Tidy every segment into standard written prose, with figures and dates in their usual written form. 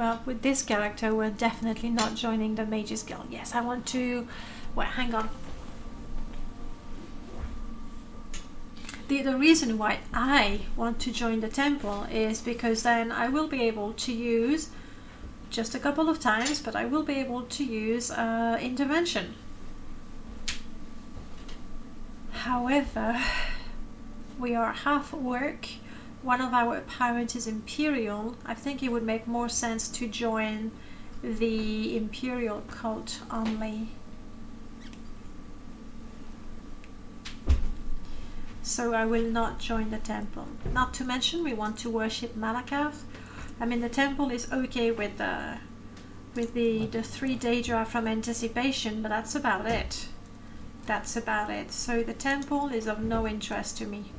Well, with this character, we're definitely not joining the Mages Guild. Yes, I want to... Wait, hang on. The reason why I want to join the temple is because then I will be able to use, just a couple of times, but I will be able to use intervention. However, we are half-orc. One of our pirates is Imperial. I think it would make more sense to join the Imperial cult only. So I will not join the temple. Not to mention we want to worship Malacath. I mean, the temple is okay with the 3 Daedra from Anticipation, but that's about it. That's about it. So the temple is of no interest to me,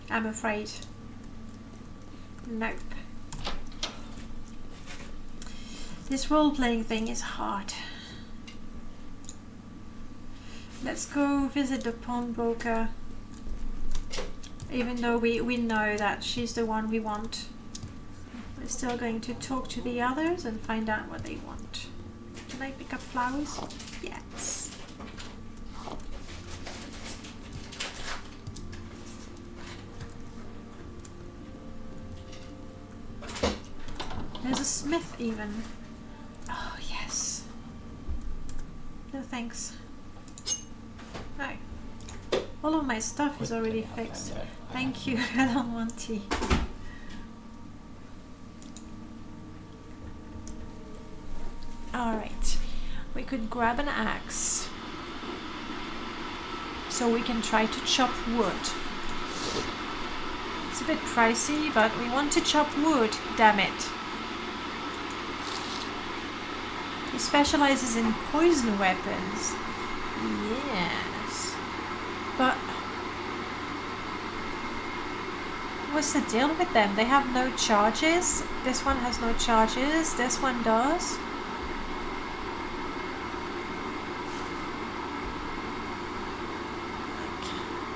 I'm afraid. Nope. This role-playing thing is hard. Let's go visit the pawnbroker. Even though we know that she's the one we want. We're still going to talk to the others and find out what they want. Can I pick up flowers? Yes. There's a smith even. Oh yes. No thanks. No. All of my stuff is already fixed. Thank you, I don't want tea. Alright. We could grab an axe. So we can try to chop wood. It's a bit pricey, but we want to chop wood, damn it. He specializes in poison weapons. Yes. But what's the deal with them? They have no charges. This one has no charges. This one does.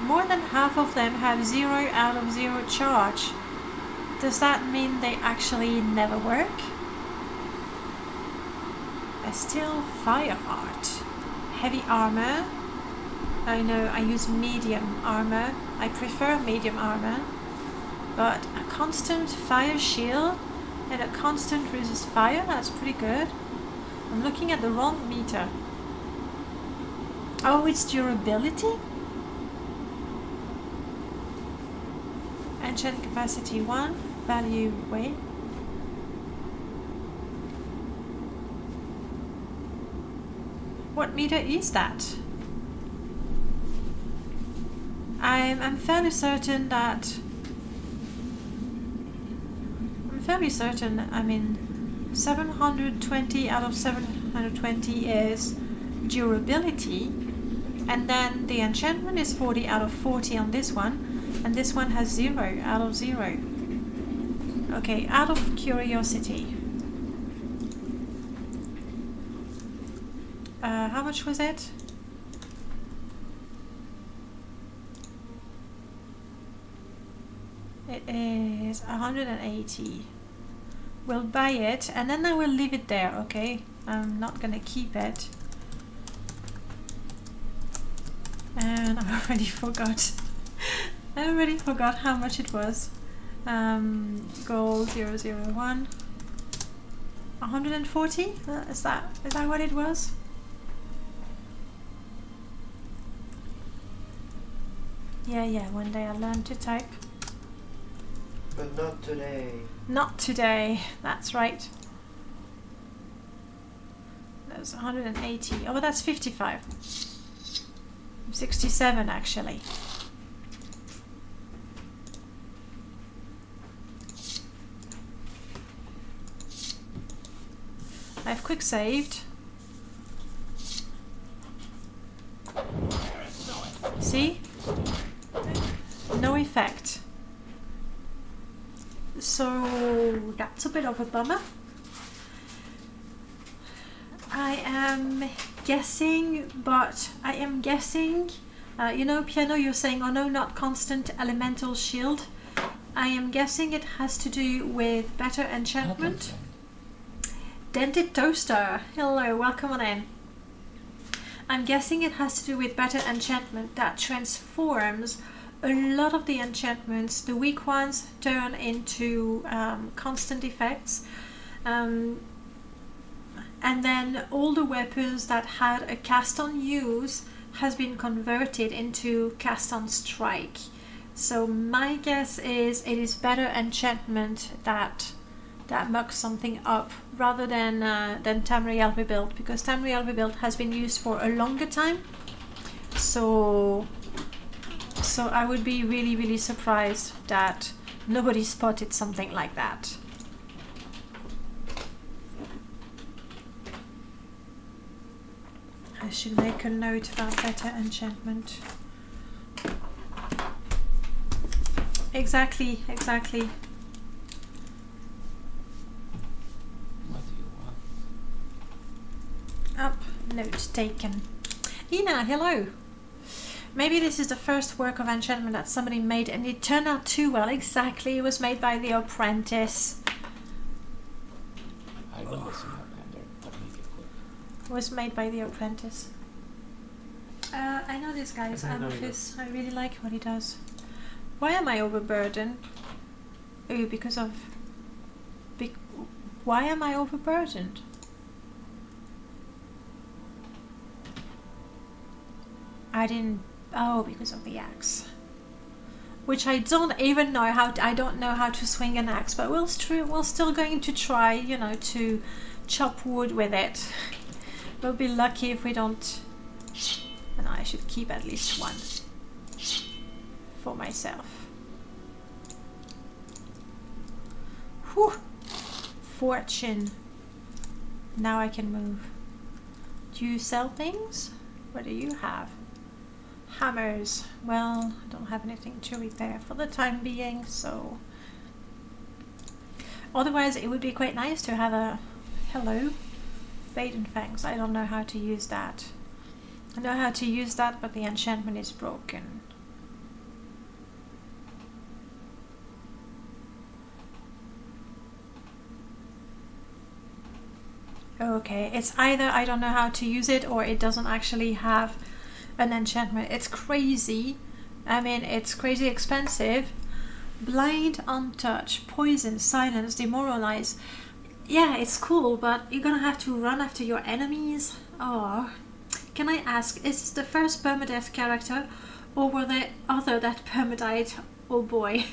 More than half of them have 0 out of 0 charge. Does that mean they actually never work? I still fire art. Heavy armor. I know I use medium armor. I prefer medium armor. But a constant fire shield and a constant resist fire, that's pretty good. I'm looking at the wrong meter. Oh, it's durability? Enchant capacity 1, value weight. What meter is that? I'm fairly certain that... I mean, 720 out of 720 is durability, and then the enchantment is 40 out of 40 on this one, and this one has 0 out of 0. Okay, out of curiosity. How much was it? It is 180. We'll buy it and then I will leave it there, okay? I'm not gonna keep it. And I already forgot. I already forgot how much it was. Gold 001. 140? Is that what it was? Yeah, one day I'll learn to type. But not today. Not today, that's right. That's 180. Oh, that's 55. 67 actually. I've quick saved. See? No effect. So that's a bit of a bummer. I am guessing, you know, Piano, you're saying, oh no, not constant elemental shield. I am guessing it has to do with better enchantment. Dented Toaster, hello, welcome on in. I'm guessing it has to do with better enchantment that transforms a lot of the enchantments, the weak ones, turn into constant effects. And then all the weapons that had a cast on use has been converted into cast on strike. So my guess is it is better enchantment that mucks something up rather than Tamriel Rebuild, because Tamriel Rebuild has been used for a longer time. So I would be really, really surprised that nobody spotted something like that. I should make a note about better enchantment. Exactly. What do you want? Up, note taken. Ina, hello. Maybe this is the first work of enchantment that somebody made and it turned out too well. Exactly, it was made by the Apprentice. I don't listen to but make it quick. It was made by the Apprentice. I know this guy is Amorphis. I really like what he does. Why am I overburdened? Oh, because of... Why am I overburdened? I didn't... Oh, because of the axe. Which I don't even know how... I don't know how to swing an axe, but we're still going to try, you know, to chop wood with it. We'll be lucky if we don't... And I should keep at least one. For myself. Whew. Fortune. Now I can move. Do you sell things? What do you have? Hammers. Well, I don't have anything to repair for the time being, so... Otherwise, it would be quite nice to have a... Hello? Baden Fangs. I don't know how to use that. I know how to use that, but the enchantment is broken. Okay, it's either I don't know how to use it or it doesn't actually have an enchantment. It's crazy. I mean, it's crazy expensive. Blind, untouch, poison, silence, demoralize. Yeah, it's cool, but you're gonna have to run after your enemies. Oh. Can I ask, is this the first permadeath character, or were there other that permadied? Oh boy.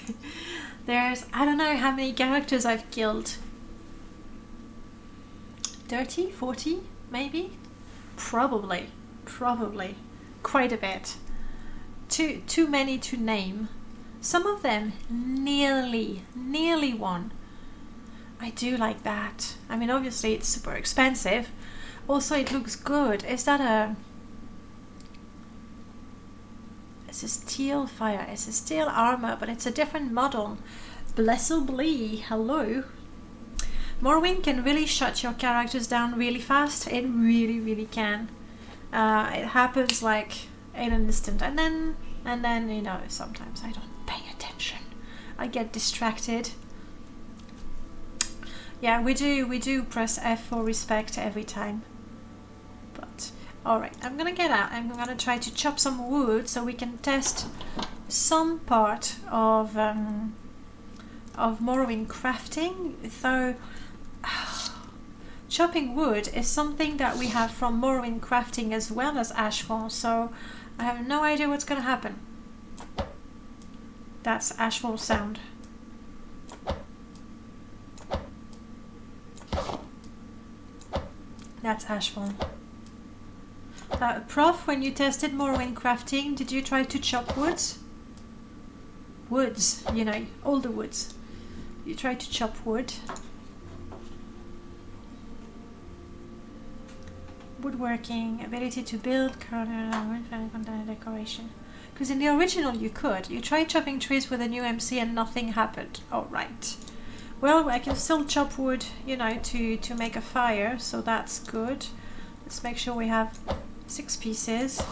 There's, I don't know how many characters I've killed. 30, 40, maybe? Probably. Quite a bit. Too many to name. Some of them nearly won. I do like that. I mean, obviously it's super expensive. Also, it looks good. Is that a... It's a steel fire. It's a steel armor, but it's a different model. Blessably, hello. Morrowind can really shut your characters down really fast. It really can. It happens like in an instant, and then you know, sometimes I don't pay attention. I get distracted. Yeah, we do press F for respect every time. But alright, I'm gonna get out. I'm gonna try to chop some wood so we can test some part of Morrowind crafting. So chopping wood is something that we have from Morrowind crafting as well as Ashfall, so I have no idea what's gonna happen. That's Ashfall sound. That's Ashfall. Prof, when you tested Morrowind crafting, did you try to chop woods? Woods, you know, all the woods. You try to chop wood. Woodworking, ability to build, decoration. Because in the original you could. You tried chopping trees with a new MC and nothing happened. Alright. Well, I can still chop wood, you know, to make a fire, so that's good. Let's make sure we have 6 pieces.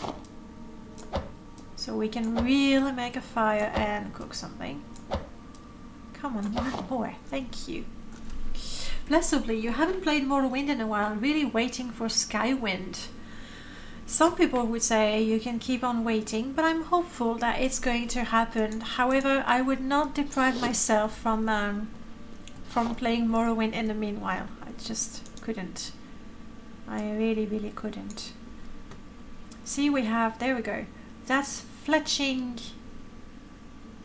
So we can really make a fire and cook something. Come on, one more. Thank you. Blessedly, you haven't played Morrowind in a while, really waiting for Skywind. Some people would say you can keep on waiting, but I'm hopeful that it's going to happen. However, I would not deprive myself from playing Morrowind in the meanwhile. I just couldn't. I really, really couldn't. See, we have, there we go. That's fletching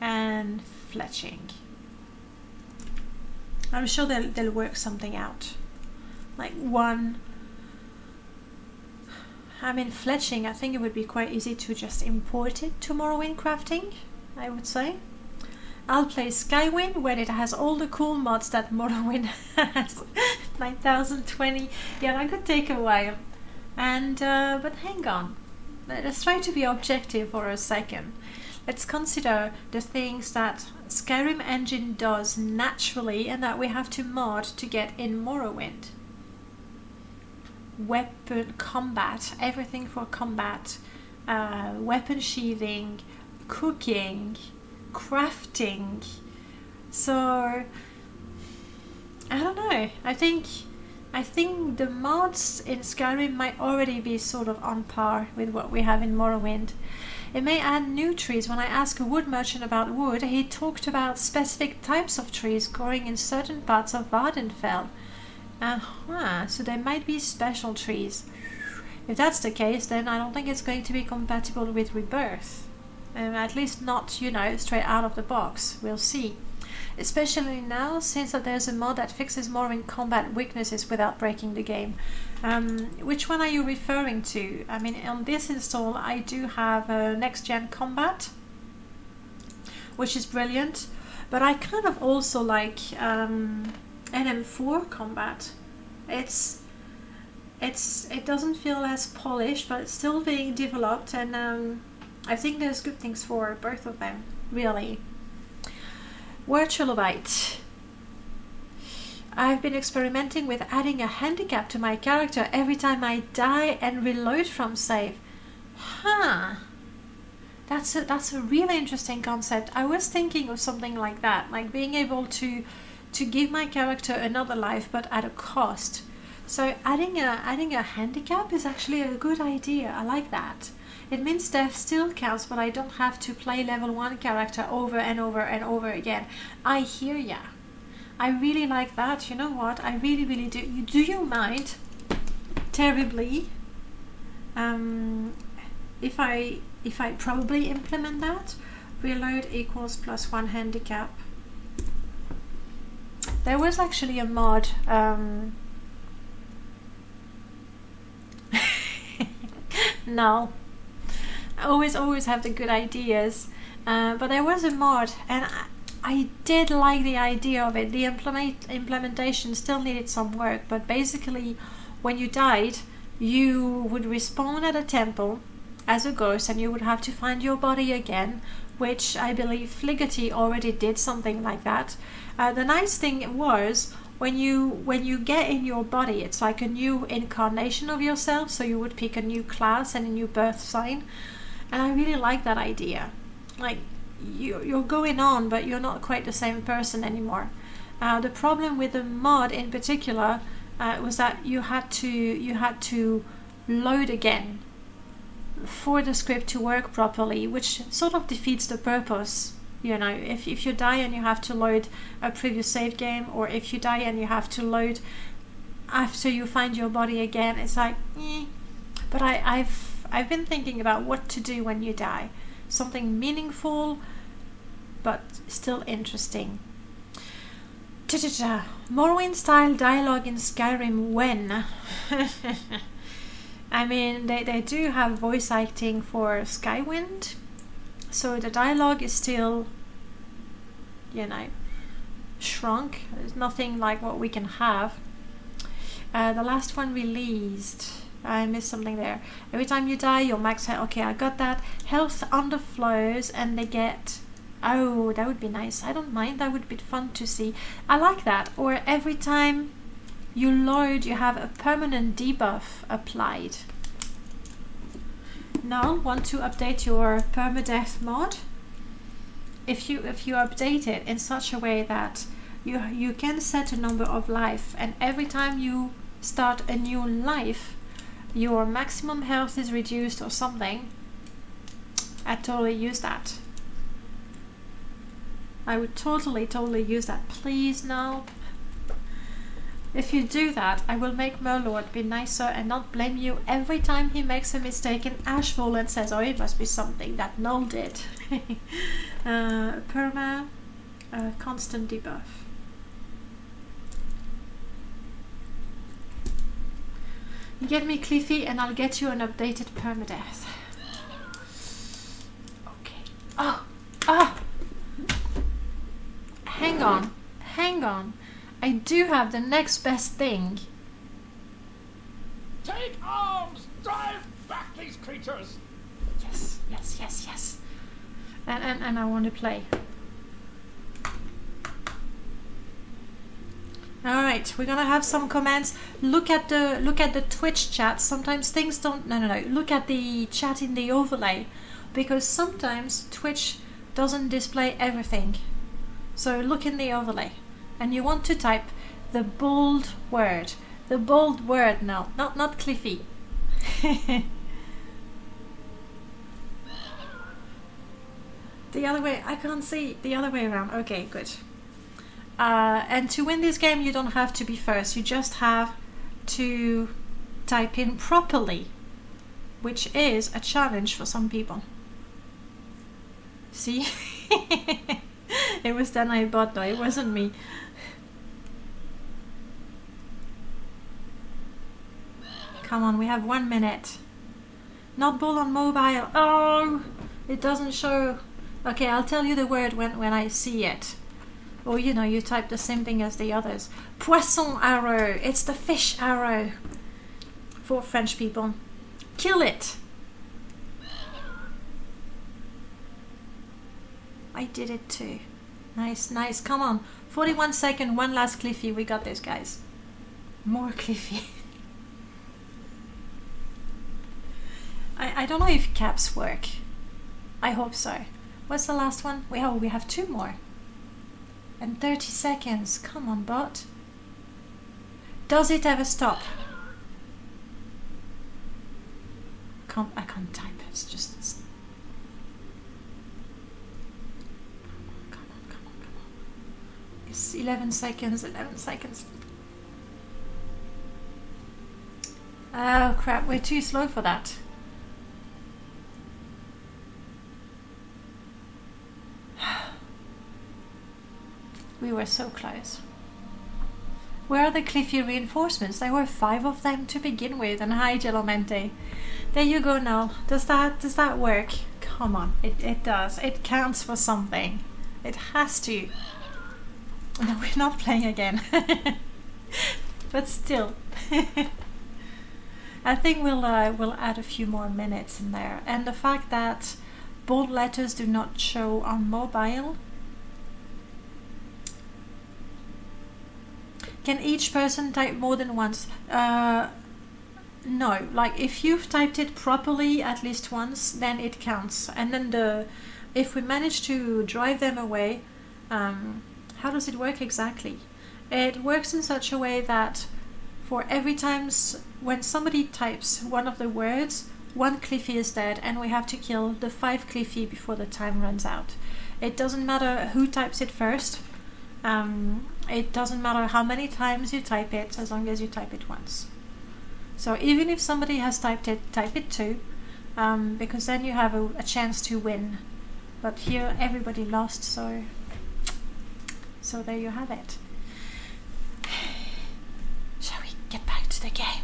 and fletching. I'm sure they'll work something out. Like one. I mean, fletching, I think it would be quite easy to just import it to Morrowind crafting, I would say. I'll play Skywind when it has all the cool mods that Morrowind has. 9020. Yeah, that could take a while. And but hang on. Let's try to be objective for a second. Let's consider the things that Skyrim engine does naturally and that we have to mod to get in Morrowind. Weapon combat, everything for combat, weapon sheathing, cooking, crafting. So I don't know. I think the mods in Skyrim might already be sort of on par with what we have in Morrowind. It may add new trees. When I asked a wood merchant about wood, he talked about specific types of trees growing in certain parts of Vardenfell. So there might be special trees. If that's the case, then I don't think it's going to be compatible with Rebirth. At least not, you know, straight out of the box. We'll see. Especially now, since that there's a mod that fixes Morrowind combat weaknesses without breaking the game. Which one are you referring to? I mean, on this install, I do have next-gen combat, which is brilliant. But I kind of also like NM4 combat. It doesn't feel as polished, but it's still being developed, and I think there's good things for both of them, really. Virtualite. I've been experimenting with adding a handicap to my character every time I die and reload from save. That's a really interesting concept. I was thinking of something like that, like being able to give my character another life, but at a cost. So adding a handicap is actually a good idea. I like that. It means death still counts, but I don't have to play level 1 character over and over and over again. I hear ya. I really like that. You know what? I really, really do. Do you mind terribly if I probably implement that? Reload equals +1 handicap. There was actually a mod. No. I always have the good ideas. But there was a mod, and I did like the idea of it. The implementation still needed some work, but basically, when you died, you would respawn at a temple as a ghost, and you would have to find your body again, which I believe Fliggerty already did something like that. The nice thing was, when you get in your body, it's like a new incarnation of yourself, so you would pick a new class and a new birth sign, and I really like that idea. Like, you're going on, but you're not quite the same person anymore. The problem with the mod in particular was that you had to load again for the script to work properly, which sort of defeats the purpose. You know, if you die and you have to load a previous save game, or if you die and you have to load after you find your body again, it's like, But I've been thinking about what to do when you die. Something meaningful, but still interesting. Morrowind style dialogue in Skyrim when? I mean, they do have voice acting for Skywind, so the dialogue is still, you know, shrunk. There's nothing like what we can have. The last one released, I missed something there. Every time you die, your max health. Okay, I got that. Health underflows, and they get. Oh, that would be nice. I don't mind. That would be fun to see. I like that. Or every time you load, you have a permanent debuff applied. Now, want to update your Perma-death mod? if you update it in such a way that you can set a number of life, and every time you start a new life, your maximum health is reduced or something, I'd totally use that. I would totally use that. Please, no. If you do that, I will make Merlord be nicer and not blame you every time he makes a mistake in Ashfall and says, oh, it must be something that Null did. Perma, constant debuff. Get me Cliffy and I'll get you an updated permadeath. Okay. Oh! Hang on. I do have the next best thing. Take arms! Drive back these creatures! Yes. And I want to play. Alright, we're gonna have some comments. Look at the Twitch chat. Sometimes things don't no. Look at the chat in the overlay, because sometimes Twitch doesn't display everything. So look in the overlay. And you want to type the bold word. The bold word now, not Cliffy. The other way, I can't see. The other way around. Okay, good. And to win this game, you don't have to be first. You just have to type in properly, which is a challenge for some people. See? It was then I bought, though. It wasn't me. Come on, we have 1 minute. Not ball on mobile. Oh, it doesn't show. Okay, I'll tell you the word when I see it. Or, you know, you type the same thing as the others. Poisson arrow. It's the fish arrow. For French people. Kill it. I did it too. Nice. Come on. 41 seconds. One last Cliffy. We got this, guys. More Cliffy. I don't know if caps work. I hope so. What's the last one? We have 2 more. And 30 seconds. Come on, bot. Does it ever stop? I can't type. It's just... Come on. It's 11 seconds. Oh, crap. We're too slow for that. We were so close. Where are the Cliffy reinforcements? There were 5 of them to begin with. And hi, Gelamente. There you go, Null. Does that work? Come on, it does. It counts for something. It has to. No, we're not playing again. But still. I think we'll add a few more minutes in there. And the fact that bold letters do not show on mobile. Can each person type more than once? No, like if you've typed it properly at least once, then it counts. And then if we manage to drive them away, how does it work exactly? It works in such a way that for every time when somebody types one of the words, 1 Cliffy is dead, and we have to kill the 5 Cliffy before the time runs out. It doesn't matter who types it first. It doesn't matter how many times you type it, as long as you type it once. So even if somebody has typed it, type it too, because then you have a chance to win. But here everybody lost, so there you have it. Shall we get back to the game?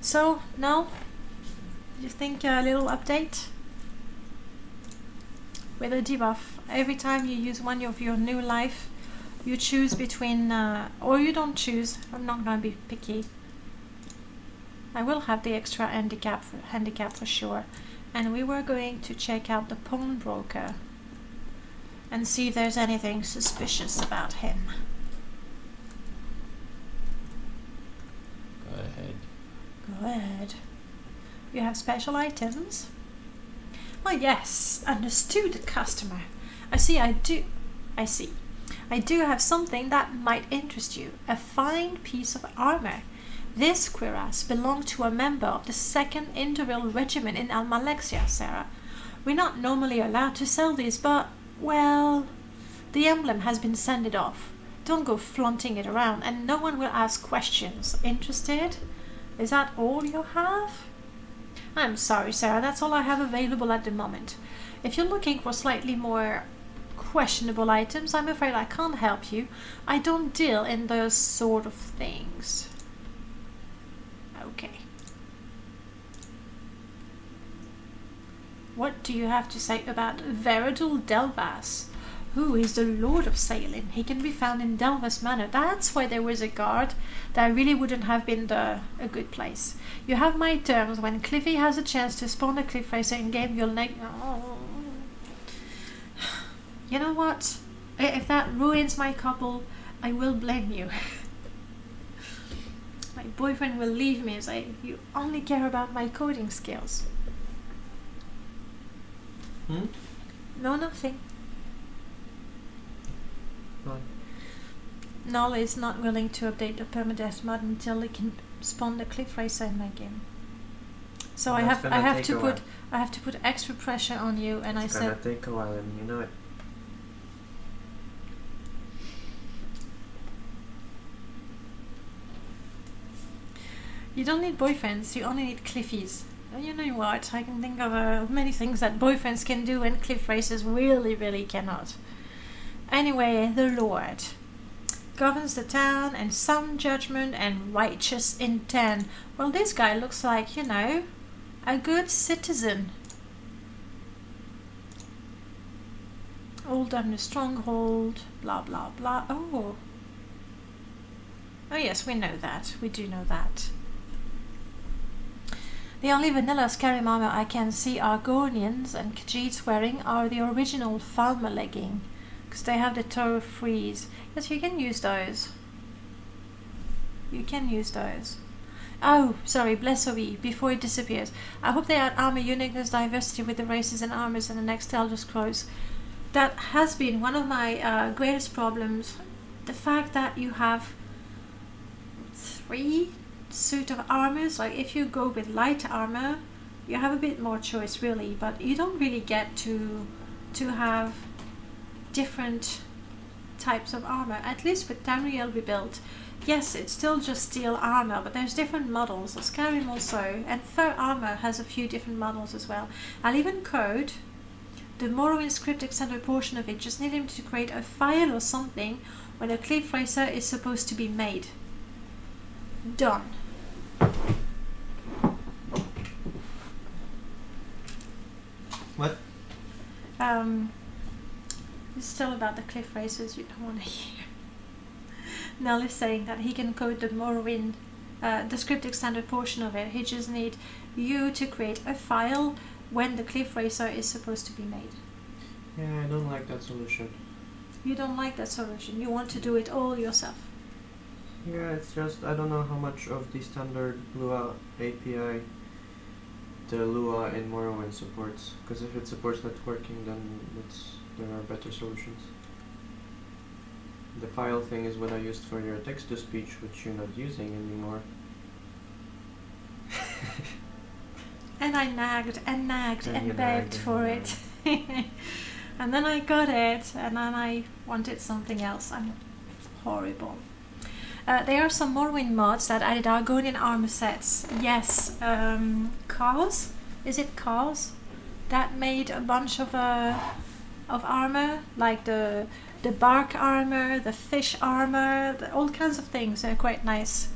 So now, you think a little update? With a debuff, every time you use one of your new life, you choose between, or you don't choose. I'm not going to be picky. I will have the extra handicap for sure. And we were going to check out the pawnbroker and see if there's anything suspicious about him. Go ahead. You have special items? Oh yes, understood, customer. I see. I do have something that might interest you. A fine piece of armor. This cuirass belonged to a member of the 2nd Interval Regiment in Almalexia, Sarah. We're not normally allowed to sell these, but, well, the emblem has been sanded off. Don't go flaunting it around, and no one will ask questions. Interested? Is that all you have? I'm sorry, Sarah, that's all I have available at the moment. If you're looking for slightly more questionable items, I'm afraid I can't help you. I don't deal in those sort of things. Okay. What do you have to say about Veridul Delvas? Who is the Lord of Sailing? He can be found in Delvas Manor. That's why there was a guard. That really wouldn't have been a good place. You have my terms. When Cliffy has a chance to spawn a cliff racer in game, you'll Oh. You know what? If that ruins my couple, I will blame you. My boyfriend will leave me and say, you only care about my coding skills. No, nothing. What? Null is not willing to update the permadeath mod until he can spawn the cliff racer in my game. So I have to put extra pressure on you, and it's gonna take a while, and you know it. You don't need boyfriends, you only need cliffies. You know what, I can think of many things that boyfriends can do and cliff racers really cannot. Anyway, the Lord governs the town and sound judgment and righteous intent. Well, this guy looks like, you know, a good citizen. All under stronghold, blah blah blah. Oh yes, we know that. We do know that. The only vanilla Skyrim armor I can see Argonians and Khajiits wearing are the original Falmer legging, because they have the toe freeze. Yes, you can use those. You can use those. Oh, sorry, Blessovi, before it disappears. I hope they add armor uniqueness diversity with the races and armors in the next Elder Scrolls. That has been one of my greatest problems. The fact that you have 3 suit of armors. Like if you go with light armor, you have a bit more choice really, but you don't really get to have different types of armor. At least with Tamriel rebuilt, yes, it's still just steel armor, but there's different models. Skyrim also, and fur armor has a few different models as well. I'll even code the Morrowind script extended portion of it. Just need him to create a file or something when a cliff racer is supposed to be made. Done. What? It's still about the cliff racers you don't want to hear. Nell is saying that he can code the Morrowind, the script extended portion of it. He just need you to create a file when the cliff racer is supposed to be made. Yeah, I don't like that solution. You don't like that solution. You want to do it all yourself. Yeah, it's just I don't know how much of the standard Lua API the Lua in Morrowind supports. Because if it supports networking, then there are better solutions. The file thing is what I used for your text-to-speech, which you're not using anymore. And I nagged and nagged and begged for it. And then I got it, and then I wanted something else. I'm horrible. There are some Morrowind mods that added Argonian armor sets. Yes, Cars? Is it Cars? That made a bunch of armor, like the bark armor, the fish armor, all kinds of things. They're quite nice.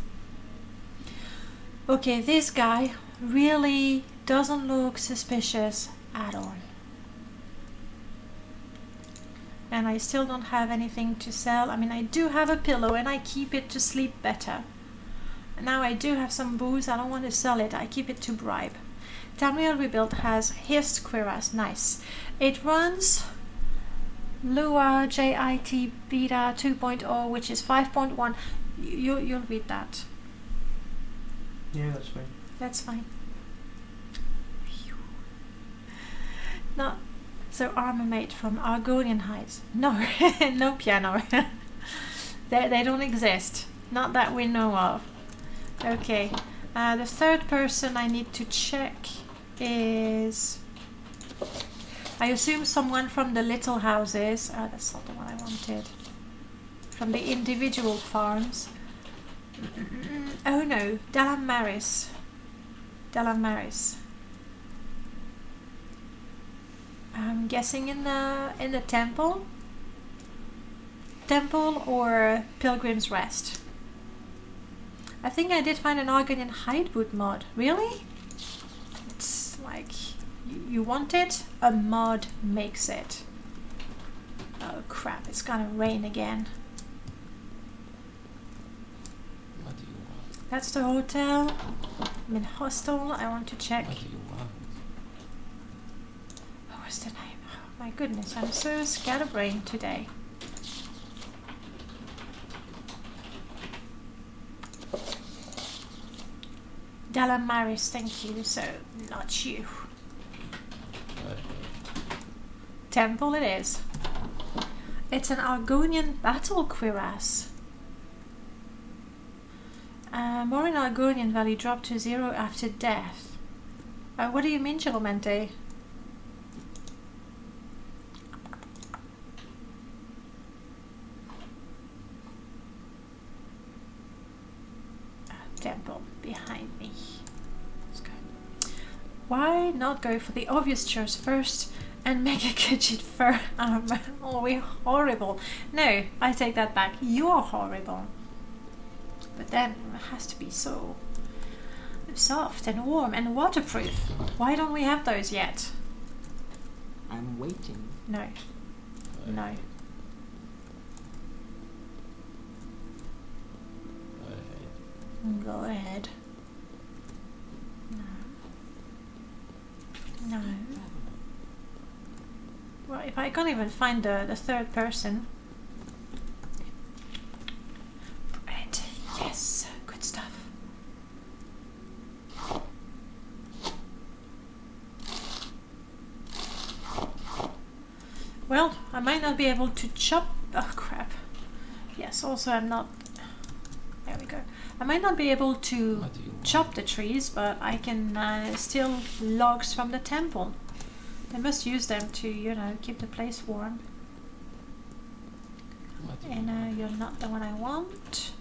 Okay, this guy really doesn't look suspicious at all. And I still don't have anything to sell. I mean, I do have a pillow and I keep it to sleep better. Now I do have some booze. I don't want to sell it. I keep it to bribe. Tamriel Rebuilt has Hist Cuirass. Nice. It runs Lua JIT Beta 2.0, which is 5.1. You'll read that. Yeah, that's fine. That's fine. Not So armor made from Argonian hides. No, no piano. They don't exist. Not that we know of. Okay. The third person I need to check is... I assume someone from the little houses. That's not the one I wanted. From the individual farms. Oh no, Dalamaris. I'm guessing in the temple or Pilgrim's Rest. I think I did find an Argonian hide boot mod. Really? It's like you want it, a mod makes it. Oh crap! It's gonna rain again. What do you want? That's the hotel. I'm in hostel. I want to check. What do you want? What was the name? Oh, my goodness, I'm so scatterbrained today. Dalamaris, thank you. So, not you. Temple it is. It's an Argonian battle cuirass. More in Argonian value dropped to 0 after death. What do you mean, Chilmente? Temple behind me. Let's go. Why not go for the obvious choice first and make a Khajiit fur armor? Oh, we're horrible. No, I take that back. You're horrible. But then it has to be so soft and warm and waterproof. Why don't we have those yet? I'm waiting. No. No. Go ahead. No. No. Well, if I can't even find the third person. Bread. Yes. Good stuff. Well, I might not be able to chop... Oh, crap. Yes, also I'm not... There we go. I might not be able to chop the trees, but I can steal logs from the temple. I must use them to, you know, keep the place warm. And you're not the one I want.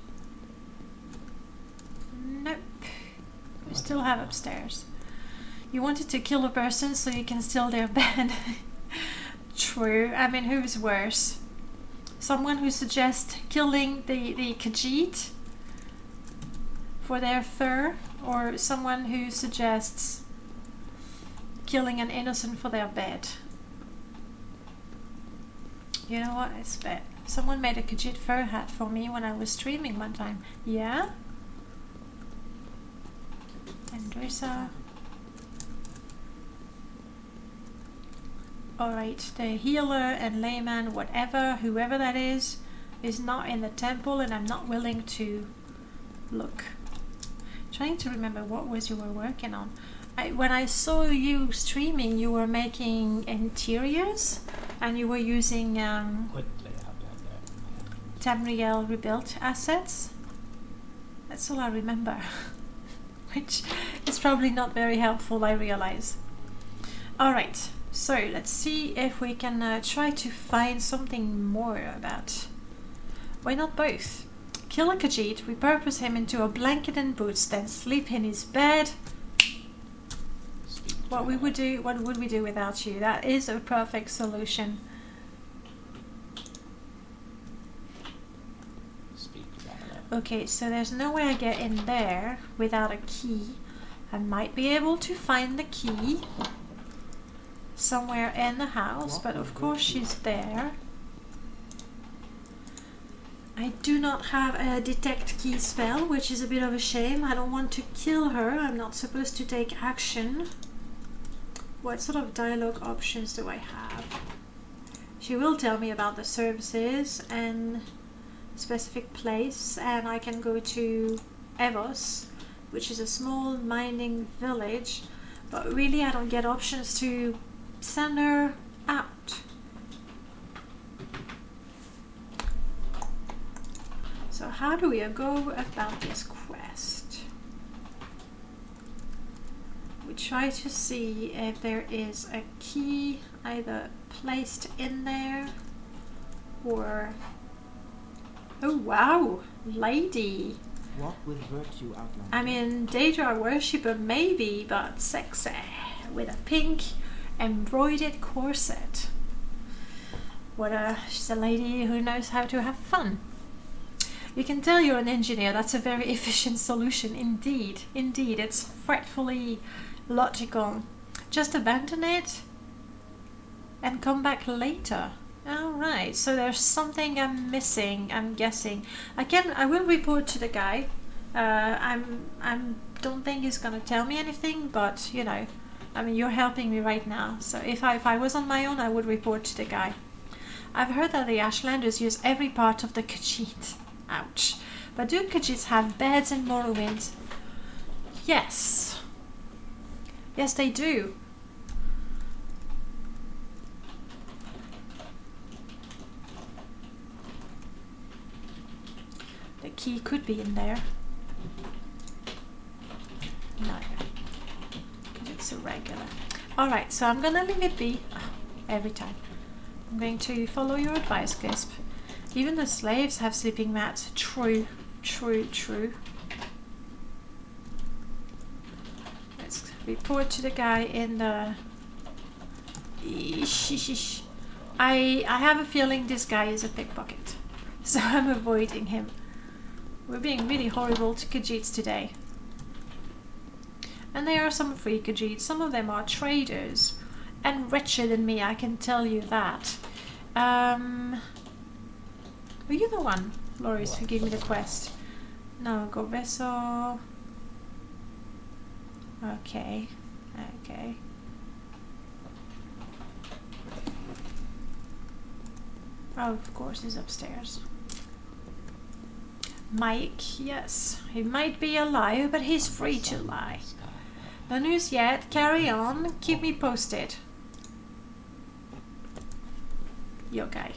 Nope. We still have upstairs. You wanted to kill a person so you can steal their bed. True. I mean, who's worse? Someone who suggests killing the Khajiit for their fur, or someone who suggests killing an innocent for their bed? You know what? It's bad. Someone made a Khajiit fur hat for me when I was streaming one time. Yeah? Andressa. Alright, the healer and layman, whatever, whoever that is not in the temple, and I'm not willing to look. Trying to remember what was you were working on. When I saw you streaming, you were making interiors, and you were using Tamriel rebuilt assets. That's all I remember. Which is probably not very helpful, I realize. Alright, so let's see if we can try to find something more about... Why not both? Kill a Khajiit, repurpose him into a blanket and boots, then sleep in his bed. What would we do without you? That is a perfect solution. Okay, so there's no way I get in there without a key. I might be able to find the key somewhere in the house, but of course she's there. I do not have a detect key spell, which is a bit of a shame. I don't want to kill her. I'm not supposed to take action. What sort of dialogue options do I have? She will tell me about the services and specific place, and I can go to Evos, which is a small mining village, but really I don't get options to send her out. So how do we go about this quest? We try to see if there is a key either placed in there or... Oh wow, lady! Walk with virtue, Outlander. I mean, Daedra worshipper maybe, but sexy, with a pink embroidered corset. She's a lady who knows how to have fun. You can tell you're an engineer. That's a very efficient solution indeed. Indeed, it's frightfully logical. Just abandon it and come back later. Alright, so there's something I'm missing, I'm guessing. I will report to the guy. I don't think he's gonna tell me anything, but you know, I mean, you're helping me right now. So if I was on my own, I would report to the guy. I've heard that the Ashlanders use every part of the Khajiit. Ouch. But do Khajiits have beds in Morrowind? Yes. Yes, they do. The key could be in there. No. Because it's a regular. Alright, so I'm gonna leave it be. Every time. I'm going to follow your advice, Gisp. Even the slaves have sleeping mats. True, true, true. Let's report to the guy in the... I have a feeling this guy is a pickpocket, so I'm avoiding him. We're being really horrible to Khajiits today. And there are some free Khajiits. Some of them are traders. And richer than me, I can tell you that. Were you the one, Loris, who gave me the quest? No, Gorveso. Okay. Okay. Oh, of course, he's upstairs. Mike, yes. He might be a liar, but he's free to lie. No news yet. Carry on. Keep me posted. You okay?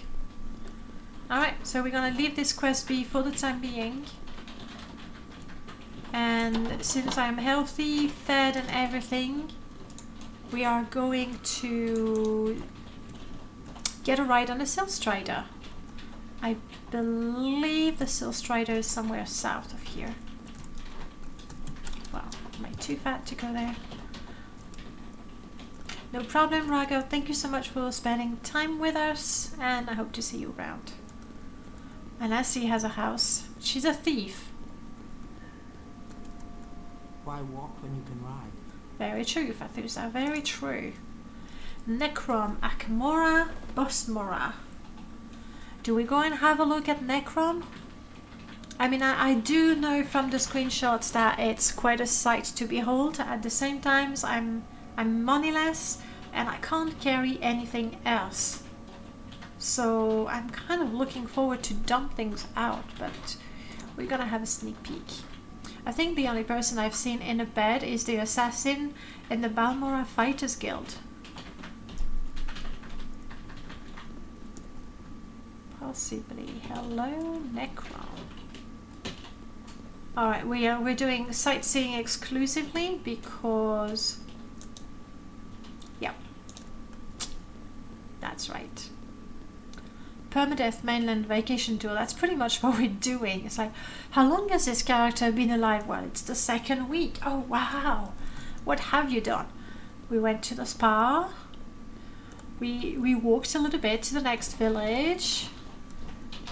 Alright, so we're gonna leave this quest be for the time being. And since I'm healthy, fed and everything, we are going to get a ride on a Sill Strider. I believe the Sill Strider is somewhere south of here. Well, am I too fat to go there? No problem, Rago. Thank you so much for spending time with us, and I hope to see you around. And Essie has a house. She's a thief. Why walk when you can ride? Very true, Fathusa. Very true. Necrom, Akmora, Bosmora. Do we go and have a look at Necrom? I mean, I do know from the screenshots that it's quite a sight to behold. At the same time, I'm moneyless and I can't carry anything else. So I'm kind of looking forward to dump things out, but we're gonna have a sneak peek. I think the only person I've seen in a bed is the assassin in the Balmora Fighters Guild. Possibly. Hello, Necron. Alright, we're doing sightseeing exclusively because... Yep. That's right. Perma-death mainland vacation tour, that's pretty much what we're doing. It's like, how long has this character been alive? Well, it's the 2nd week. Oh wow, what have you done? We went to the spa, we walked a little bit to the next village,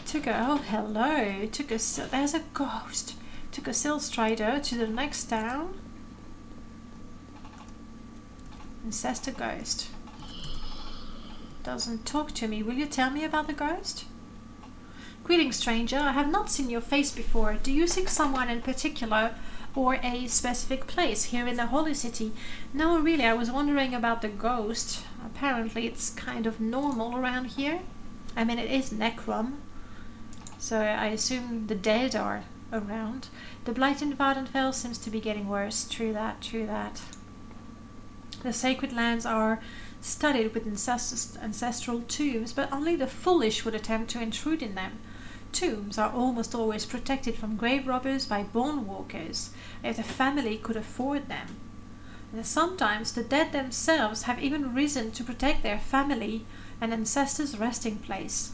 took a, oh hello, there's a ghost, took a Sill Strider to the next town, and says the ghost. Doesn't talk to me. Will you tell me about the ghost? Greetings, stranger. I have not seen your face before. Do you seek someone in particular or a specific place here in the Holy City? No, really, I was wondering about the ghost. Apparently it's kind of normal around here. I mean, it is Necrom, so I assume the dead are around. The blight in Vardenfell seems to be getting worse. True that, true that. The sacred lands are studded with ancestral tombs, but only the foolish would attempt to intrude in them. Tombs are almost always protected from grave robbers by bone walkers, if the family could afford them. And sometimes the dead themselves have even risen to protect their family and ancestors' resting place.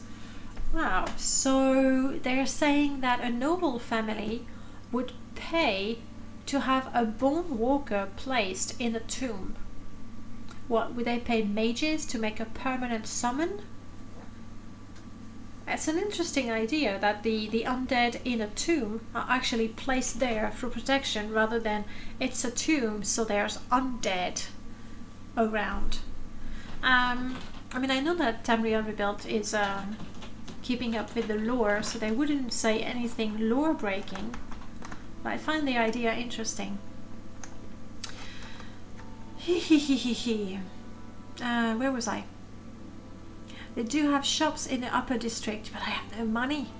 Wow, so they're saying that a noble family would pay to have a bone walker placed in a tomb. What, would they pay mages to make a permanent summon? It's an interesting idea that the undead in a tomb are actually placed there for protection rather than it's a tomb so there's undead around. I mean, I know that Tamriel Rebuilt is keeping up with the lore, so they wouldn't say anything lore breaking, but I find the idea interesting. Where was I? They do have shops in the upper district, but I have no money.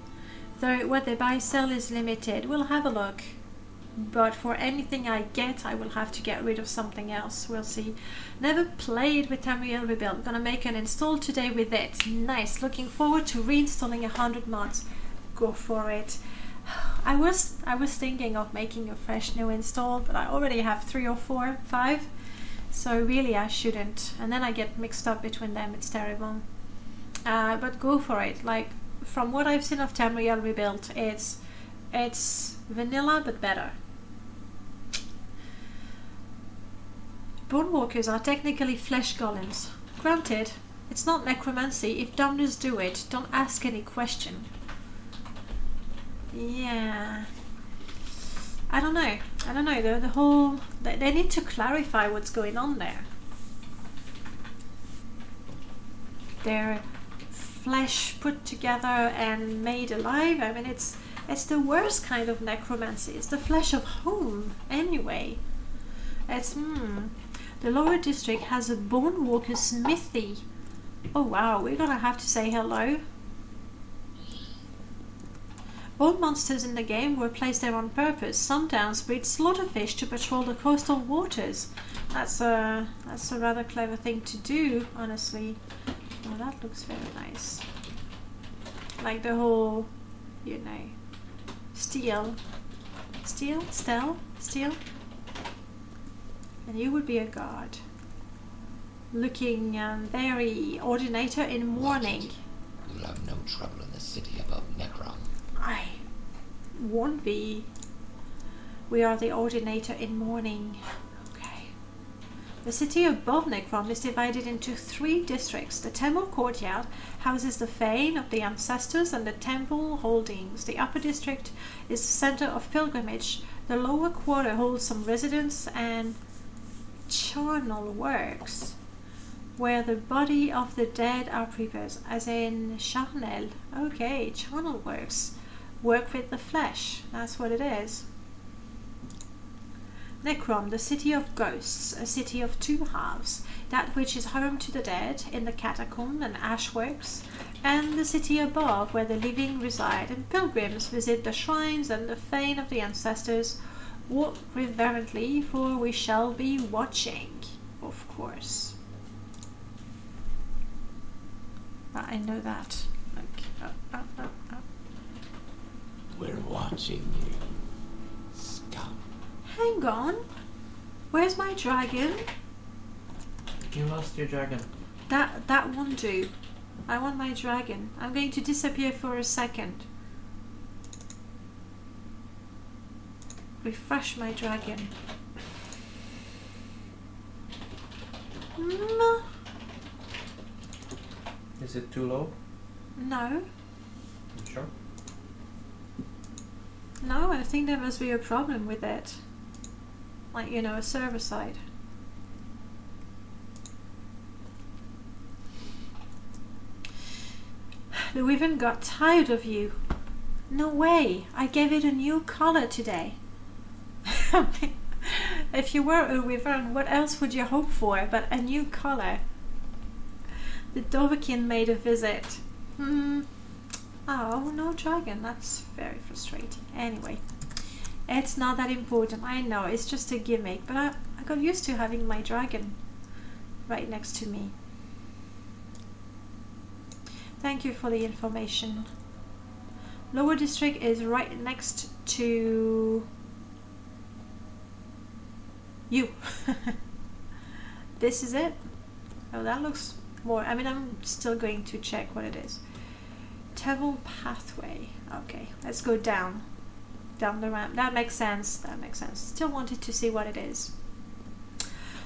Though what they buy sell is limited. We'll have a look. But for anything I get, I will have to get rid of something else. We'll see. Never played with Tamriel Rebuilt. Gonna make an install today with it. Nice. Looking forward to reinstalling 100 mods. Go for it. I was thinking of making a fresh new install, but I already have 3 or 4, 5. So really I shouldn't. And then I get mixed up between them. It's terrible. But go for it. Like, from what I've seen of Tamriel Rebuilt, it's vanilla but better. Bonewalkers are technically flesh golems. Granted, it's not necromancy. If Domners do it, don't ask any question. Yeah. I don't know. The whole... They need to clarify what's going on there. They're flesh put together and made alive. I mean, it's the worst kind of necromancy. It's the flesh of whom, anyway? It's, The lower district has a bone walker smithy. Oh wow, we're gonna have to say hello. All monsters in the game were placed there on purpose. Some towns breed slaughterfish to patrol the coastal waters. That's a rather clever thing to do, honestly. Oh, that looks very nice. Like the whole, steel. And you would be a god. Looking very ordinator in mourning. You'll have no trouble in the city above Necron. I won't be. We are the ordinator in mourning. Okay. The city above Necrom is divided into 3 districts. The temple courtyard houses the fane of the ancestors and the temple holdings. The upper district is the center of pilgrimage. The lower quarter holds some residence and charnel works, where the body of the dead are prepared, as in charnel. Okay, charnel works. Work with the flesh. That's what it is. Necrom, the city of ghosts, a city of 2 halves, that which is home to the dead in the catacomb and ashworks, and the city above where the living reside, and pilgrims visit the shrines and the fane of the ancestors. Walk reverently, for we shall be watching, of course. I know that. We're watching you, scum. Hang on. Where's my dragon? You lost your dragon. That won't do. I want my dragon. I'm going to disappear for a second. Refresh my dragon. Is it too low? No. You sure? No, I think there must be a problem with it. Like, a server side. The Wyvern got tired of you. No way. I gave it a new color today. If you were a Wyvern, what else would you hope for but a new color? The Dovahkiin made a visit. Oh, no dragon. That's very frustrating. Anyway, it's not that important. I know, it's just a gimmick, but I got used to having my dragon. right next to me. Thank you for the information. Lower district is right next to you. This is it? Oh, that looks more. I mean, I'm still going to check what it is. Temple pathway. Okay, let's go down the ramp. That makes sense. That makes sense. Still wanted to see what it is.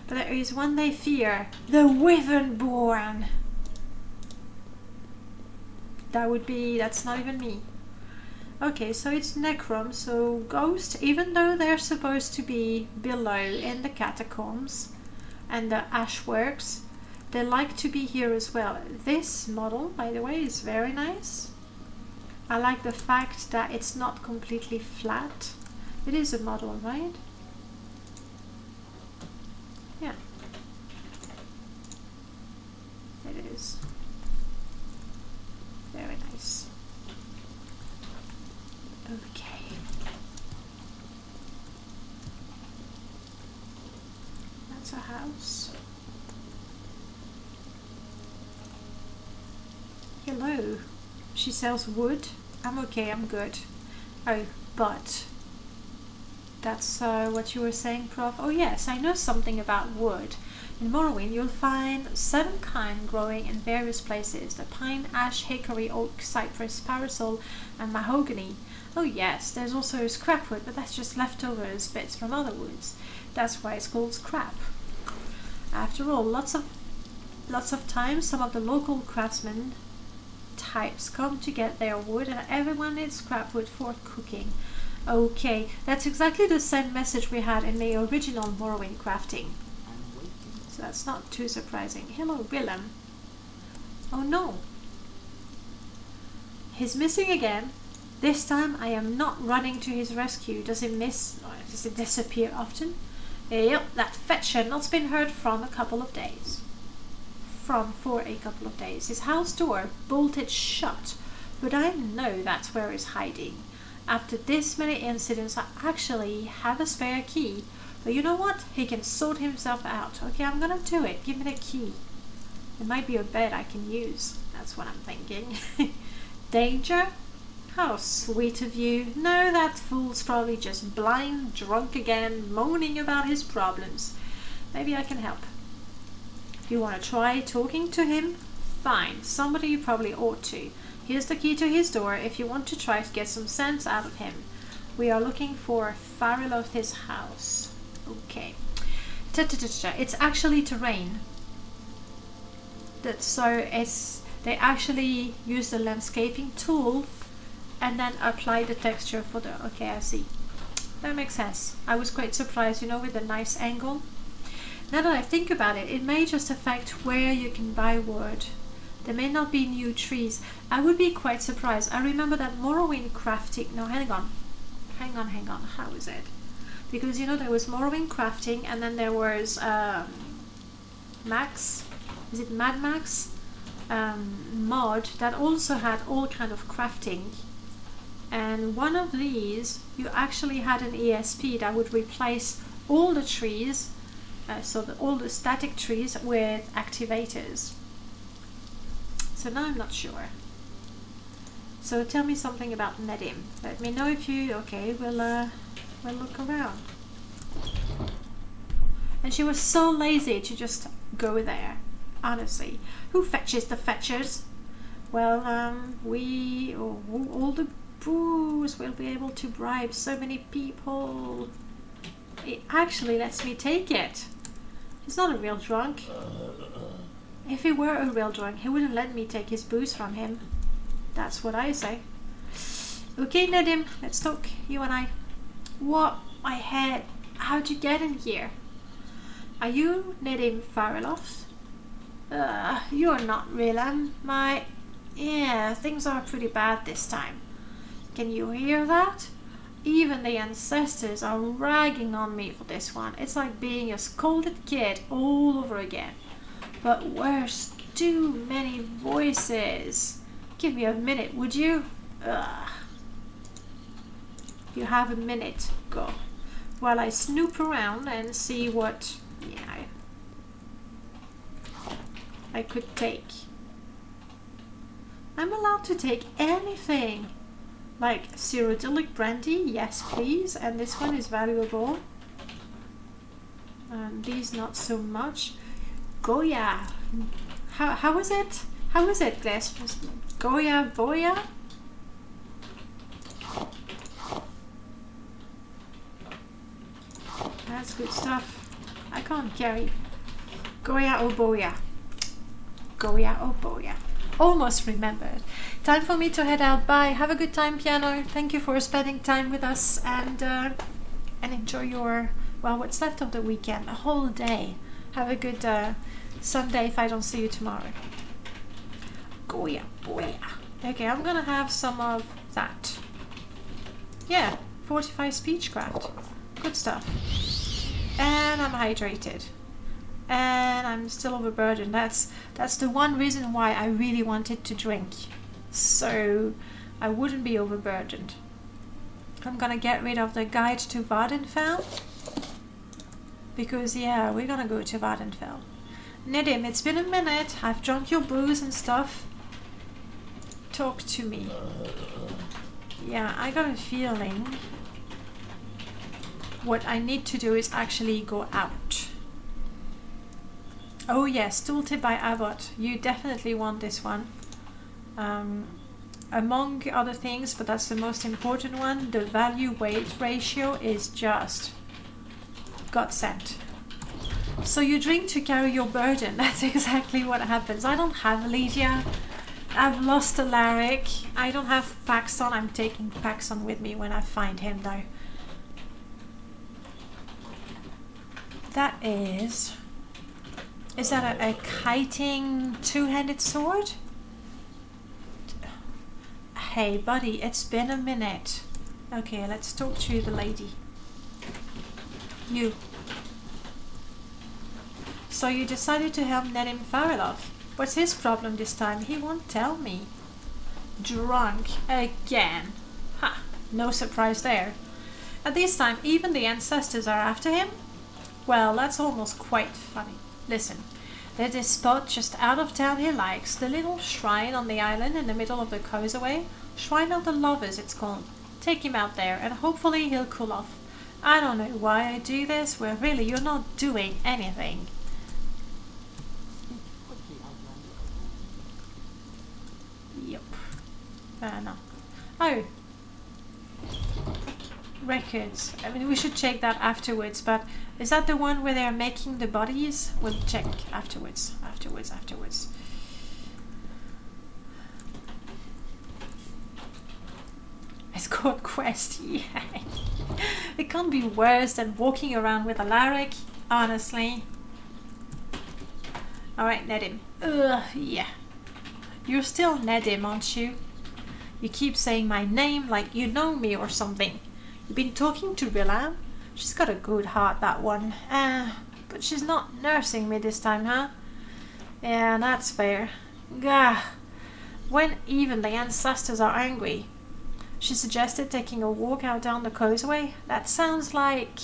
But there is one they fear: the Wyvernborn. That's not even me. Okay, so it's Necrom, so ghost, even though they're supposed to be below in the catacombs and the ashworks, they like to be here as well. This model, by the way, is very nice. I like the fact that it's not completely flat. It is a model, right? Yeah. It is. Very nice. Okay. That's a house. Hello. She sells wood. I'm okay, I'm good. Oh, but that's what you were saying, Prof. Oh yes, I know something about wood. In Morrowind, you'll find 7 kinds growing in various places: the pine, ash, hickory, oak, cypress, parasol, and mahogany. Oh yes, there's also scrapwood, but that's just leftovers bits from other woods. That's why it's called scrap. After all, lots of times, some of the local craftsmen types come to get their wood, and everyone needs scrap wood for cooking. Okay, that's exactly the same message we had in the original Morrowind crafting. So that's not too surprising. Hello, Willem. Oh no. He's missing again. This time I am not running to his rescue. Does he miss, or does it disappear often? Yep, that fetch had not been heard from a couple of days. For a couple of days. His house door bolted shut, but I know that's where he's hiding. After this many incidents, I actually have a spare key. But you know what? He can sort himself out. Okay, I'm gonna do it. Give me the key. It might be a bed I can use. That's what I'm thinking. Danger? How sweet of you. No, that fool's probably just blind drunk again, moaning about his problems. Maybe I can help. You want to try talking to him? Fine. Somebody you probably ought to. Here's the key to his door if you want to try to get some sense out of him. We are looking for Fariloth's house. Okay. It's actually terrain. They actually use the landscaping tool and then apply the texture for the... Okay, I see. That makes sense. I was quite surprised, with a nice angle. Now that I think about it, it may just affect where you can buy wood. There may not be new trees. I would be quite surprised. I remember that Morrowind crafting... No, hang on. How is it? Because, there was Morrowind crafting, and then there was Max. Is it Mad Max? Mod that also had all kind of crafting. And one of these, you actually had an ESP that would replace all the trees, all the static trees with activators. So now I'm not sure. So tell me something about Nedim. Let me know if you... Okay, we'll look around. And she was so lazy to just go there. Honestly. Who fetches the fetchers? Well, all the boos will be able to bribe so many people. It actually lets me take it. He's not a real drunk. If he were a real drunk, he wouldn't let me take his booze from him. That's what I say. Okay, Nedim, let's talk, you and I. What? My head. How'd you get in here? Are you Nedim Fariloth? You're not real, Yeah, things are pretty bad this time. Can you hear that? Even the ancestors are ragging on me for this one. It's like being a scolded kid all over again. But where's too many voices? Give me a minute, would you? You have a minute. Go. While I snoop around and see what... I could take. I'm allowed to take anything. Like Cyrodiilic brandy, yes please, and this one is valuable. And these not so much. Goya. How is it? How is it, Glass? Goya Boya? That's good stuff. I can't carry. Goya Oboya. Goya Oboya. Almost remembered. Time for me to head out. Bye. Have a good time, Piano. Thank you for spending time with us and enjoy your, well, what's left of the weekend. A whole day. Have a good Sunday if I don't see you tomorrow. Goya Boya. Okay, I'm gonna have some of that. Yeah, 45 speechcraft. Good stuff. And I'm hydrated. And I'm still overburdened. That's the one reason why I really wanted to drink. So I wouldn't be overburdened. I'm gonna get rid of the guide to Vardenfell. Because yeah, we're gonna go to Vardenfell. Nedim, it's been a minute. I've drunk your booze and stuff. Talk to me. Yeah, I got a feeling what I need to do is actually go out. Oh yes, tooltip by Abbott. You definitely want this one. Among other things, but that's the most important one, the value-weight ratio is just godsend. So you drink to carry your burden. That's exactly what happens. I don't have Lydia. I've lost Alaric. I don't have Paxton. I'm taking Paxton with me when I find him though. That is that a kiting two-handed sword? Hey buddy, it's been a minute. Okay, let's talk to the lady. You. So you decided to help Nedim Farilov. What's his problem this time? He won't tell me. Drunk again. Ha, no surprise there. At this time, even the ancestors are after him? Well, that's almost quite funny. Listen, there's this spot just out of town he likes, the little shrine on the island in the middle of the causeway. Shrine of the Lovers, it's called. Take him out there, and hopefully he'll cool off. I don't know why I do this, where really you're not doing anything. Yep. No. Oh. Records. I mean, we should check that afterwards, but is that the one where they're making the bodies? We'll check afterwards. Afterwards. Escort quest, yeah. It can't be worse than walking around with Alaric, honestly. Alright, Nedim. Ugh, yeah. You're still Nedim, aren't you? You keep saying my name like you know me or something. You've been talking to Rilla? She's got a good heart, that one. But she's not nursing me this time, huh? Yeah, that's fair. Gah. When even the ancestors are angry. She suggested taking a walk out down the causeway. That sounds like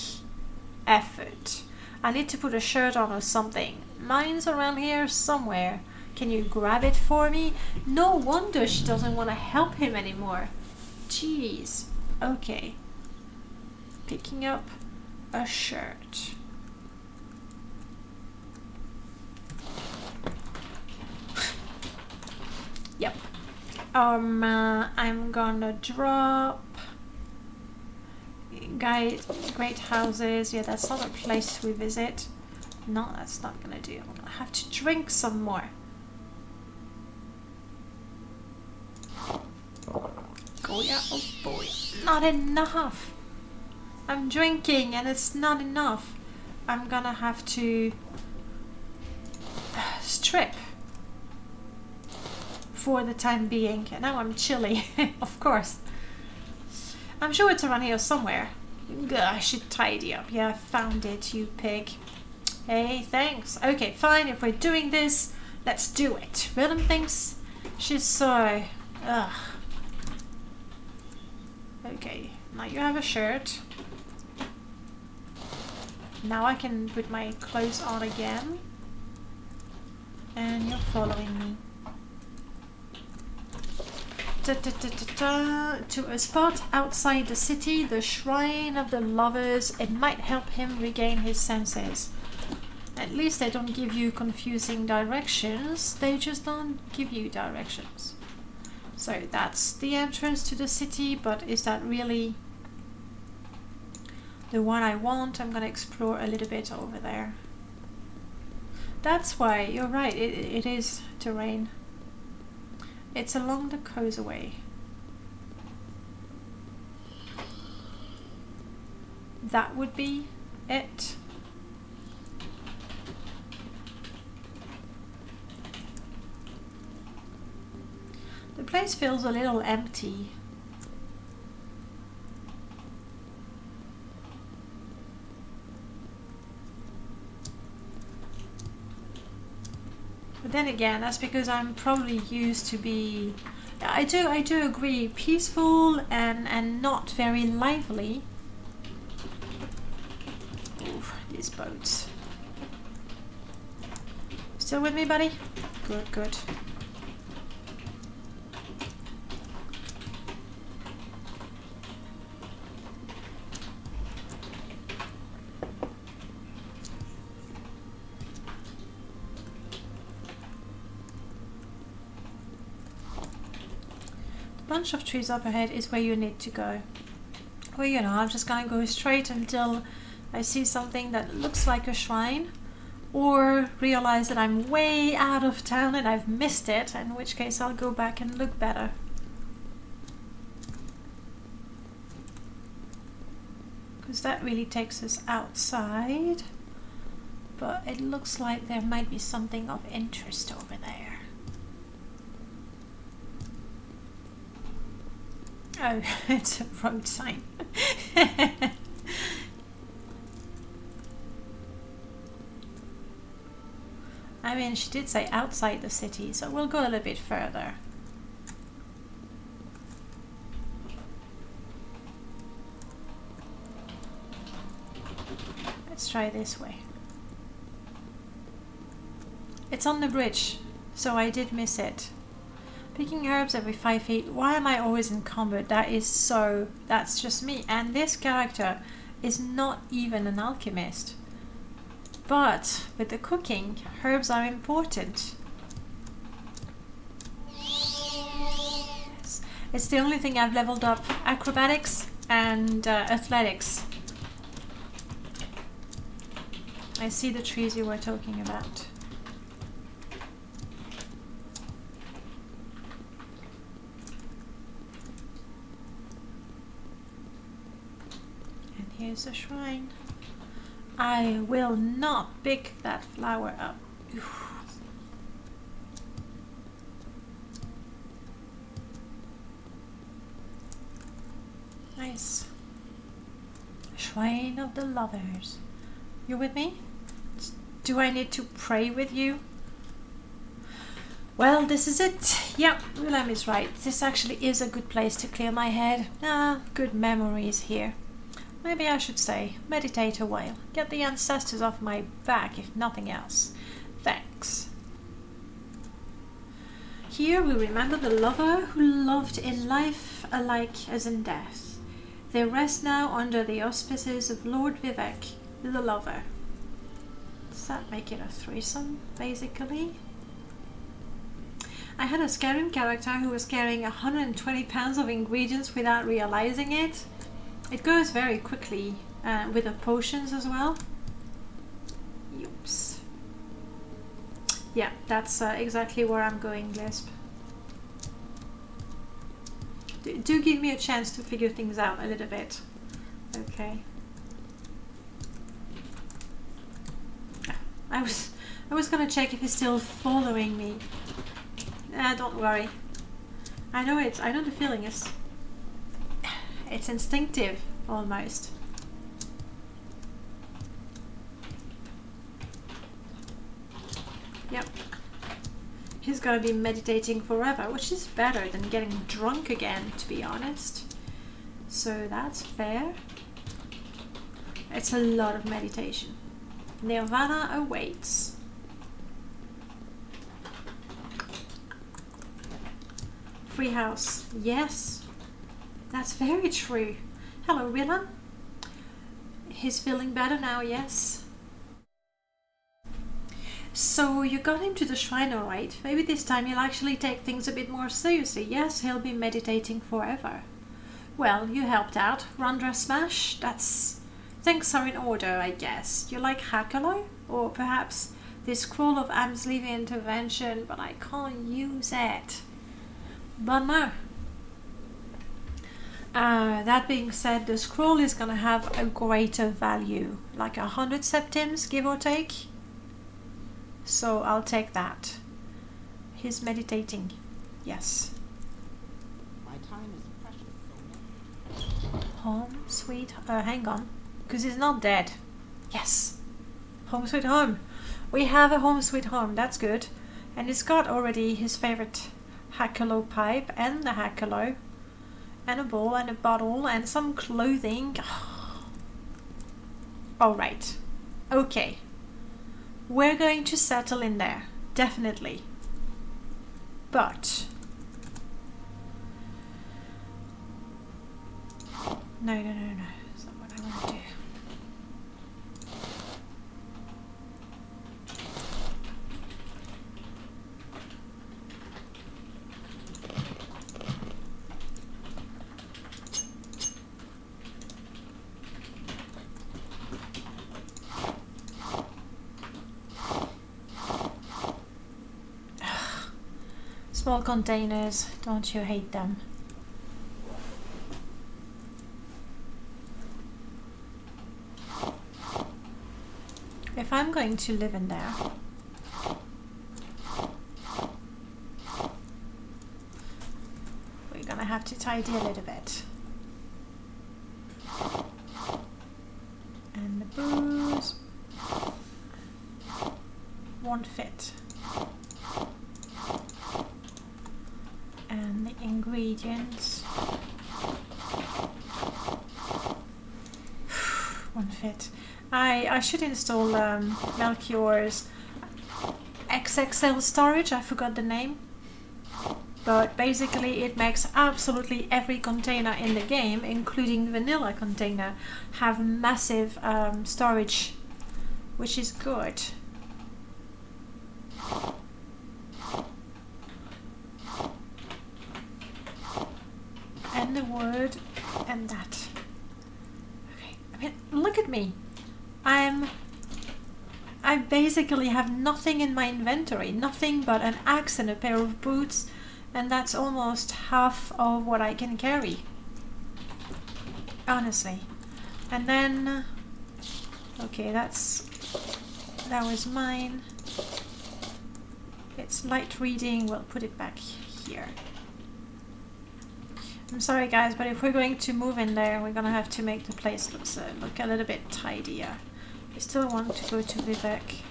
effort. I need to put a shirt on or something. Mine's around here somewhere. Can you grab it for me? No wonder she doesn't want to help him anymore. Jeez. Okay. Picking up a shirt. Yep. I'm gonna drop great houses. Yeah, that's not a place we visit. No, that's not gonna do. I'm gonna have to drink some more. Oh yeah, oh boy. Not enough. I'm drinking and it's not enough. I'm gonna have to strip for the time being. And now I'm chilly, of course. I'm sure it's around here somewhere. I should tidy up. Yeah, I found it, you pig. Hey, thanks. Okay, fine. If we're doing this, let's do it. Rhythm thinks she's so... Ugh. Okay, now you have a shirt. Now I can put my clothes on again. and you're following me. To a spot outside the city, the Shrine of the Lovers. It might help him regain his senses. At least they don't give you confusing directions, they just don't give you directions. So that's the entrance to the city, but is that really the one I want? I'm gonna explore a little bit over there. That's why, you're right, it is terrain. It's along the causeway. That would be it. The place feels a little empty. But then again, that's because I'm probably used to be... I do agree, peaceful and not very lively. Oof, these boats. Still with me, buddy? Good, good. Bunch of trees up ahead is where you need to go. Well, you know, I'm just gonna go straight until I see something that looks like a shrine, or realize that I'm way out of town and I've missed it, in which case I'll go back and look better. Because that really takes us outside, but it looks like there might be something of interest over there. Oh, it's a road sign. I mean, she did say outside the city, so we'll go a little bit further. Let's try this way. It's on the bridge, so I did miss it. Picking herbs every 5 feet. Why am I always encumbered? That's just me. And this character is not even an alchemist. But with the cooking, herbs are important. Yes. It's the only thing I've leveled up. Acrobatics and athletics. I see the trees you were talking about. Here's a shrine. I will not pick that flower up. Oof. Nice. Shrine of the Lovers. You with me? Do I need to pray with you? Well, this is it. Yep, Willem is right. This actually is a good place to clear my head. Good memories here. Maybe I should say, meditate a while. Get the ancestors off my back, if nothing else. Thanks. Here we remember the lover who loved in life alike as in death. They rest now under the auspices of Lord Vivek, the lover. Does that make it a threesome, basically? I had a Skyrim character who was carrying 120 pounds of ingredients without realizing it. It goes very quickly with the potions as well. Oops. Yeah, that's exactly where I'm going, Lisp. Do give me a chance to figure things out a little bit. Okay. I was gonna check if he's still following me. Don't worry. I know the feeling is. It's instinctive, almost. Yep. He's gonna be meditating forever, which is better than getting drunk again, to be honest. So that's fair. It's a lot of meditation. Nirvana awaits. free house. Yes, that's very true. Hello, Willem. He's feeling better now, yes. So you got him to the shrine, alright. Maybe this time he'll actually take things a bit more seriously. Yes, he'll be meditating forever. Well, you helped out. Rundra Smash, that's... Things are in order, I guess. You like Hakalo? Or perhaps this scroll of Amsleeve intervention, but I can't use it. Bummer. That being said, the scroll is gonna have a greater value. Like 100 septims, give or take. So I'll take that. He's meditating. Yes. My time is precious, so Home, sweet... hang on. Because he's not dead. Yes. Home sweet home. We have a home sweet home. That's good. And he's got already his favorite Hakalo pipe and the Hakalo. And a bowl and a bottle and some clothing. Alright. Okay. We're going to settle in there. Definitely. But... No. That's not what I want to do. Small containers, don't you hate them? If I'm going to live in there, we're gonna have to tidy a little bit. And the booze won't fit. And the ingredients won't fit. I should install Melchior's XXL storage. I forgot the name, but basically it makes absolutely every container in the game, including vanilla container, have massive storage, which is good. And the wood and that. Okay, I mean, look at me. I basically have nothing in my inventory, nothing but an axe and a pair of boots, and that's almost half of what I can carry. Honestly. And then, okay, that was mine. It's light reading, we'll put it back here. I'm sorry guys, but if we're going to move in there, we're gonna have to make the place look a little bit tidier. I still want to go to Vivek.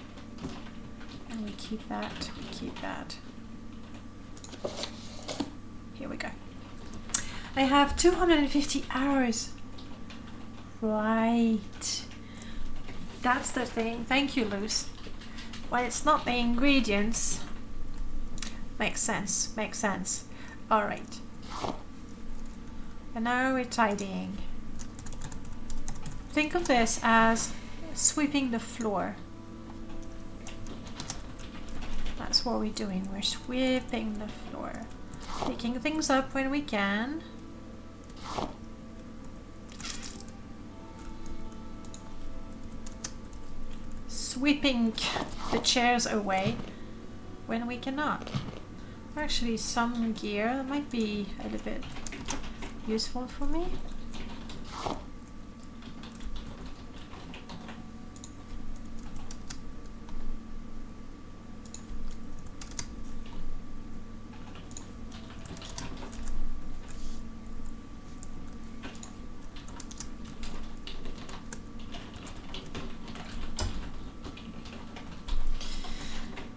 And we keep that, we keep that. Here we go. I have 250 hours. Right. That's the thing. Thank you, Luz. Well, it's not the ingredients. Makes sense, makes sense. Alright. And now we're tidying. Think of this as sweeping the floor. That's what we're doing. We're sweeping the floor. Picking things up when we can. Sweeping the chairs away when we cannot. Actually, some gear might be a little bit useful for me.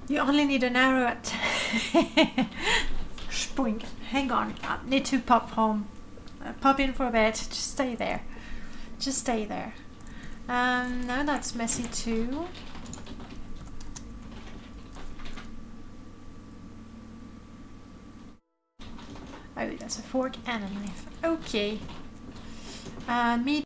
You only need an arrow at Spoink. Hang on, I need to pop home. Pop in for a bit. Just stay there. Just stay there. No, that's messy too. Oh, that's a fork and a knife. Okay. Meat.